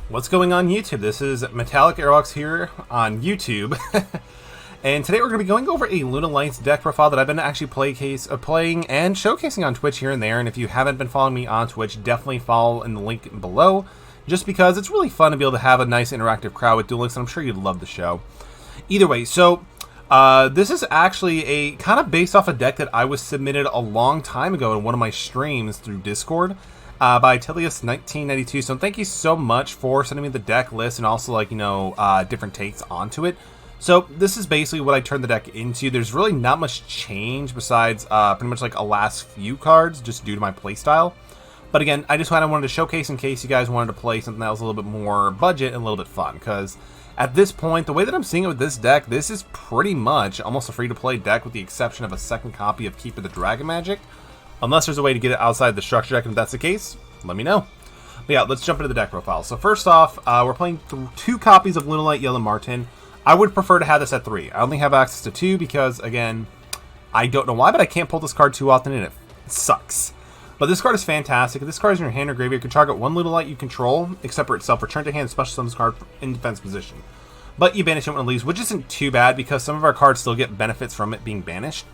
What's going on YouTube? This is MetallicAerox here on YouTube. And today we're going to be going over a Luna Lights deck profile that I've been actually playing and showcasing on Twitch here and there. And if you haven't been following me on Twitch, definitely follow in the link below, just because it's really fun to be able to have a nice interactive crowd with Duel Links, and I'm sure you'd love the show. Either way, so this is actually a kind of based off a deck that I was submitted a long time ago in one of my streams through Discord. By Tilius1992. So thank you so much for sending me the deck list and also, like, different takes onto it. So this is basically what I turned the deck into. There's really not much change besides pretty much like a last few cards, just due to my playstyle. But again, I just kind of wanted to showcase in case you guys wanted to play something that was a little bit more budget and a little bit fun. Because at this point, the way that I'm seeing it with this deck, this is pretty much almost a free-to-play deck with the exception of a second copy of Keeper the Dragon Magic. Unless there's a way to get it outside the structure deck, and if that's the case, let me know. But yeah, let's jump into the deck profile. So first off, we're playing 2 copies of Luna Light Yellow Marten. I would prefer to have this at 3. I only have access to 2 because, again, I don't know why, but I can't pull this card too often, and it sucks. But this card is fantastic. If this card is in your hand or graveyard, you can target 1 Luna Light you control, except for itself. Return to hand, special summon this card in defense position. But you banish it when it leaves, which isn't too bad because some of our cards still get benefits from it being banished.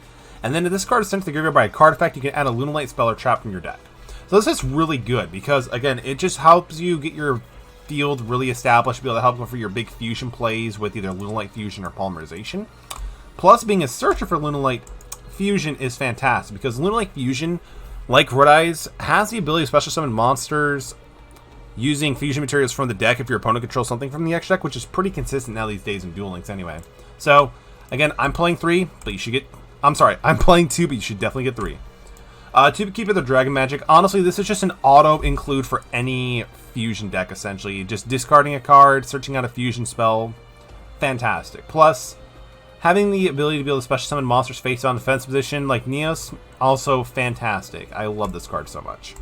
And then if this card is sent to the graveyard by a card effect, you can add a Luna Light spell or trap from your deck. So this is really good because, again, it just helps you get your field really established, be able to help for your big fusion plays with either Luna Light Fusion or Polymerization. Plus, being a searcher for Luna Light Fusion is fantastic because Luna Light Fusion, like Red Eyes, has the ability to special summon monsters using fusion materials from the deck if your opponent controls something from the X deck, which is pretty consistent now these days in Duel Links anyway. So, again, I'm playing 3, but you should get... I'm sorry, I'm playing 2, but you should definitely get 3. To Keeper the Dragon Magic, honestly, this is just an auto-include for any fusion deck, essentially. Just discarding a card, searching out a fusion spell, fantastic. Plus, having the ability to be able to special summon monsters face on defense position, like Neos, also fantastic. I love this card so much.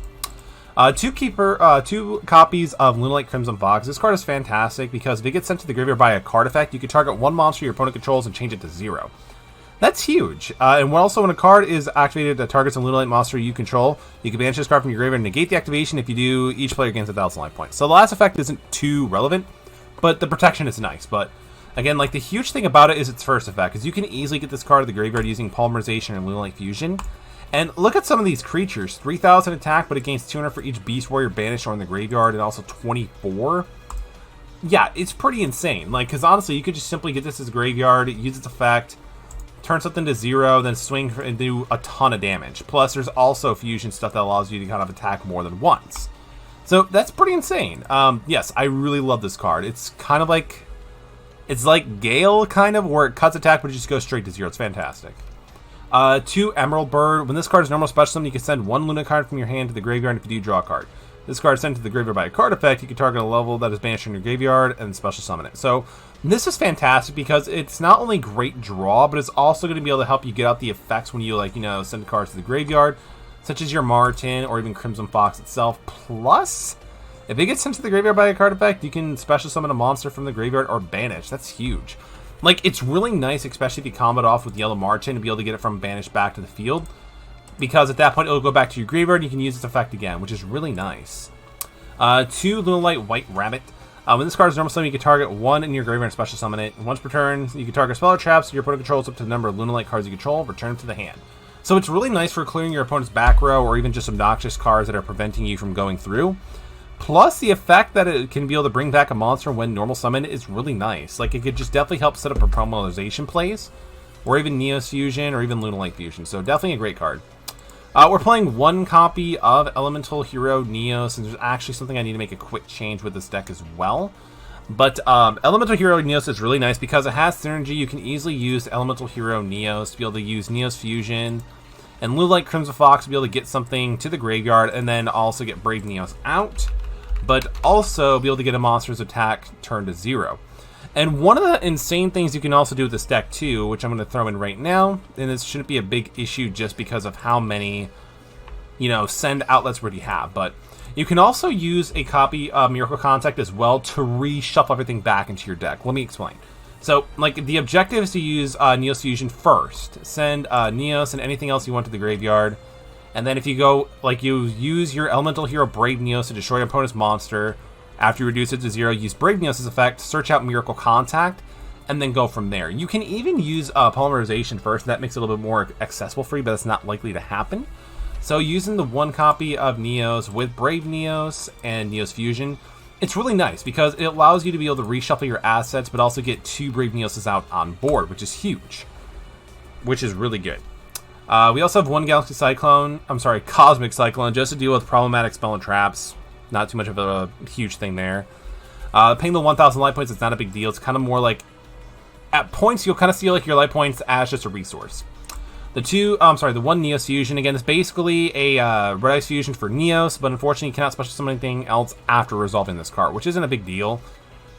2 copies of Luna Light Crimson Fox. This card is fantastic because if it gets sent to the graveyard by a card effect, you can target 1 monster your opponent controls and change it to 0. That's huge. And also, when a card is activated that targets a Luna Light monster you control, you can banish this card from your graveyard and negate the activation. If you do, each player gains 1,000 life points. So the last effect isn't too relevant, but the protection is nice. But again, like, the huge thing about it is its first effect, because you can easily get this card to the graveyard using Polymerization and Luna Light Fusion. And look at some of these creatures. 3,000 attack, but it gains 200 for each Beast Warrior banished or in the graveyard, and also 24. Yeah, it's pretty insane. Like, because honestly, you could just simply get this as a graveyard, use its effect, turn something to 0, then swing and do a ton of damage. Plus, there's also fusion stuff that allows you to kind of attack more than once. So that's pretty insane. Yes, I really love this card. It's kind of like... It's like Gale, kind of, where it cuts attack, but it just goes straight to 0. It's fantastic. 2 Emerald Bird. When this card is normal special summon, you can send 1 Luna card from your hand to the graveyard, and if you do, draw a card. This card is sent to the graveyard by a card effect. You can target a level that is banished from your graveyard and special summon it. So this is fantastic because it's not only great draw, but it's also going to be able to help you get out the effects when you, like, send cards to the graveyard, such as your Marten or even Crimson Fox itself. Plus, if it gets sent to the graveyard by a card effect, you can special summon a monster from the graveyard or banish. That's huge. Like, it's really nice, especially if you combo it off with Yellow Marten, to be able to get it from banished back to the field, because at that point it'll go back to your graveyard and you can use its effect again, which is really nice. 2 Luna Light White Rabbit. When this card is normal summon, you can target 1 in your graveyard and special summon it. Once per turn, you can target spell or traps your opponent controls up to the number of Luna Light cards you control, return them to the hand. So it's really nice for clearing your opponent's back row or even just obnoxious cards that are preventing you from going through. Plus, the effect that it can be able to bring back a monster when normal summon is really nice. Like, it could just definitely help set up for Polymerization plays, or even Neos Fusion, or even Luna Light Fusion. So definitely a great card. We're playing 1 copy of Elemental Hero Neos, and there's actually something I need to make a quick change with this deck as well. But Elemental Hero Neos is really nice because it has synergy. You can easily use Elemental Hero Neos to be able to use Neos Fusion and Luna Light Crimson Fox to be able to get something to the graveyard, and then also get Brave Neos out, but also be able to get a monster's attack turned to 0. And one of the insane things you can also do with this deck too, which I'm going to throw in right now, and this shouldn't be a big issue just because of how many, send outlets where you have, but you can also use a copy of Miracle Contact as well to reshuffle everything back into your deck. Let me explain. So, like, the objective is to use Neos Fusion first. Send Neos and anything else you want to the graveyard. And then if you go, like, you use your Elemental Hero Brave Neos to destroy your opponent's monster, After you reduce it to 0, use Brave Neos' effect, search out Miracle Contact, and then go from there. You can even use Polymerization first. That makes it a little bit more accessible for you, but that's not likely to happen. So using the 1 copy of Neos with Brave Neos and Neos Fusion, it's really nice because it allows you to be able to reshuffle your assets, but also get 2 Brave Neoses out on board, which is huge, which is really good. We also have 1 Cosmic Cyclone, just to deal with problematic spell and traps. Not too much of a huge thing there. Paying the 1,000 life points, it's not a big deal. It's kind of more like, at points, you'll kind of see like your life points as just a resource. The 1 Neos Fusion, again, is basically a Red Ice Fusion for Neos, but unfortunately you cannot special summon anything else after resolving this card, which isn't a big deal.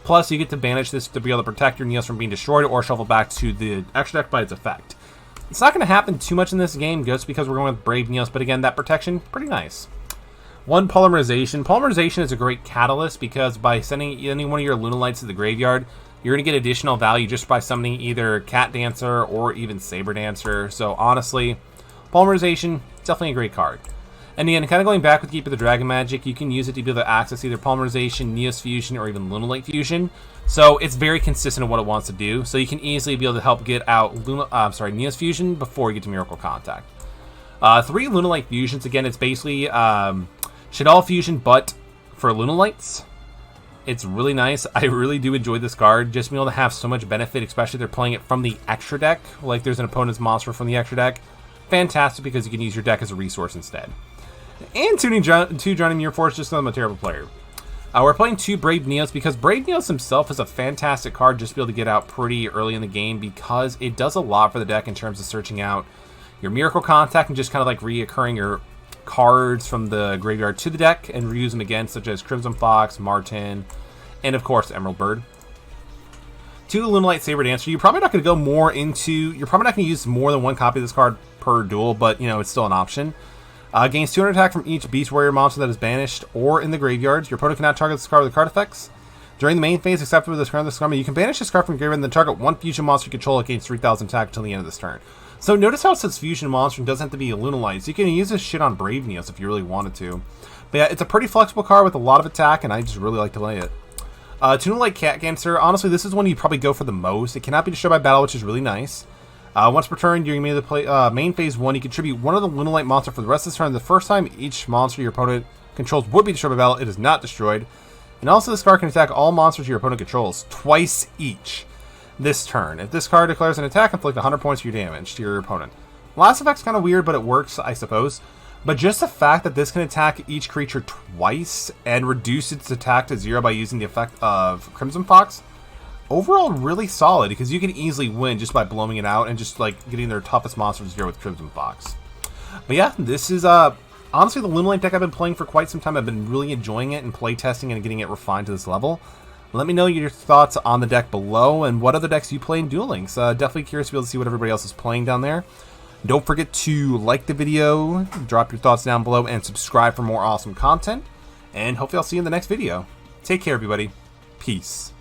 Plus, you get to banish this to be able to protect your Neos from being destroyed or shuffle back to the extra deck by its effect. It's not going to happen too much in this game just because we're going with Brave Neos, but again, that protection, pretty nice. 1 Polymerization. Polymerization is a great catalyst because by sending any one of your Lunalights to the graveyard, you're going to get additional value just by summoning either Cat Dancer or even Saber Dancer. So honestly, Polymerization, definitely a great card. And again, kind of going back with Keep of the Dragon Magic, you can use it to be able to access either Polymerization, Neos Fusion, or even Lunalight Fusion. So it's very consistent in what it wants to do. So you can easily be able to help get out Neos Fusion before you get to Miracle Contact. 3 Lunalight Fusions, again, it's basically Shaddoll Fusion, but for Lunalights. It's really nice. I really do enjoy this card. Just being able to have so much benefit, especially if they're playing it from the extra deck. Like there's an opponent's monster from the extra deck. Fantastic because you can use your deck as a resource instead. And 2 Drowning Mirror Force, just because I'm a terrible player. We're playing 2 Brave Neos because Brave Neos himself is a fantastic card just to be able to get out pretty early in the game because it does a lot for the deck in terms of searching out your Miracle Contact and just kind of like reoccurring your cards from the graveyard to the deck and reuse them again, such as Crimson Fox, Martin, and of course Emerald Bird. 2 Lunalight Saber Dancer. You're probably not going to go more into. You're probably not going to use more than 1 copy of this card per duel, but you know it's still an option. Gains 200 attack from each Beast Warrior monster that is banished or in the graveyards. Your opponent cannot target this card with the card effects. During the main phase, except for this card, you can banish this card from the graveyard and then target 1 fusion monster you control against 3,000 attack until the end of this turn. So notice how it says fusion monster and doesn't have to be a Lunalight. So you can use this shit on Brave Neos if you really wanted to. But yeah, it's a pretty flexible card with a lot of attack, and I just really like to play it. 2 Lunalight Cat Dancer. Honestly, this is one you probably go for the most. It cannot be destroyed by battle, which is really nice. Once per turn during main phase 1, you contribute 1 of the Lunalight monster for the rest of the turn. The first time each monster your opponent controls would be destroyed by battle, it is not destroyed. And also this card can attack all monsters your opponent controls twice each this turn. If this card declares an attack, inflict 100 points of your damage to your opponent. Last effect's kind of weird, but it works, I suppose. But just the fact that this can attack each creature twice and reduce its attack to 0 by using the effect of Crimson Fox, overall really solid because you can easily win just by blowing it out and just like getting their toughest monster to 0 with Crimson Fox. But yeah, this is honestly the Lunalight deck I've been playing for quite some time. I've been really enjoying it and playtesting and getting it refined to this level. Let me know your thoughts on the deck below and what other decks you play in Duel Links. Definitely curious to be able to see what everybody else is playing down there. Don't forget to like the video, drop your thoughts down below, and subscribe for more awesome content. And hopefully I'll see you in the next video. Take care, everybody. Peace.